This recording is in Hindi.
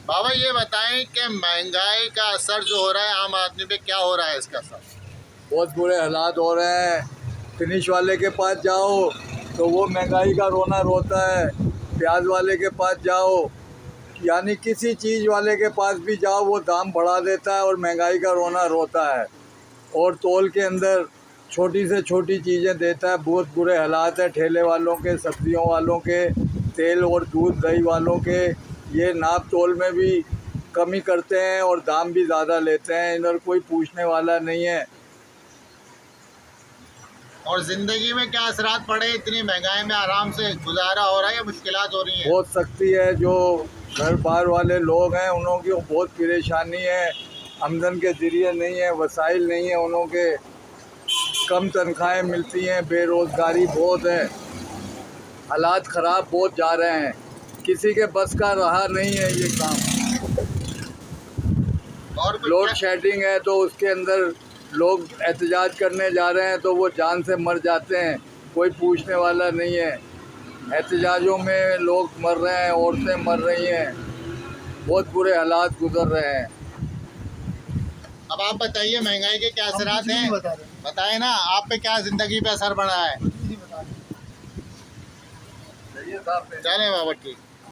बाबा ये बताएं कि महंगाई का असर जो हो रहा है आम आदमी पे, क्या हो रहा है इसका असर? बहुत बुरे हालात हो रहे हैं। फिनिश वाले के पास जाओ तो वो महंगाई का रोना रोता है, प्याज वाले के पास जाओ यानी किसी चीज़ वाले के पास भी जाओ वो दाम बढ़ा देता है और महंगाई का रोना रोता है। और तौल के अंदर छोटी से छोटी चीज़ें देता है। बहुत बुरे हालात है ठेले वालों के, सब्जियों वालों के, तेल और दूध दही वालों के। ये नाप तोल में भी कमी करते हैं और दाम भी ज़्यादा लेते हैं। इधर कोई पूछने वाला नहीं है। और जिंदगी में क्या असरात पड़े? इतनी महंगाई में आराम से गुजारा हो रहा है या मुश्किलात हो रही हैं? बहुत सख्ती है। जो घर बार वाले लोग हैं उन्हों की बहुत परेशानी है। आमदन के ज़रिए नहीं है, वसाइल नहीं है उन्हों के, कम तनख्वाहें मिलती हैं, बेरोज़गारी बहुत है, हालात ख़राब बहुत जा रहे हैं। किसी के बस का रहा नहीं है ये काम। और कुछ लोड क्या? शेडिंग है तो उसके अंदर लोग एहतजाज करने जा रहे हैं तो वो जान से मर जाते हैं, कोई पूछने वाला नहीं है। एहतजाजों में लोग मर रहे हैं, औरतें मर रही हैं, बहुत बुरे हालात गुजर रहे हैं। अब आप बताइए महंगाई के क्या असरात हैं? बताएं ना, आप पे क्या जिंदगी पे असर पड़ा है? चले बाबा, ठीक।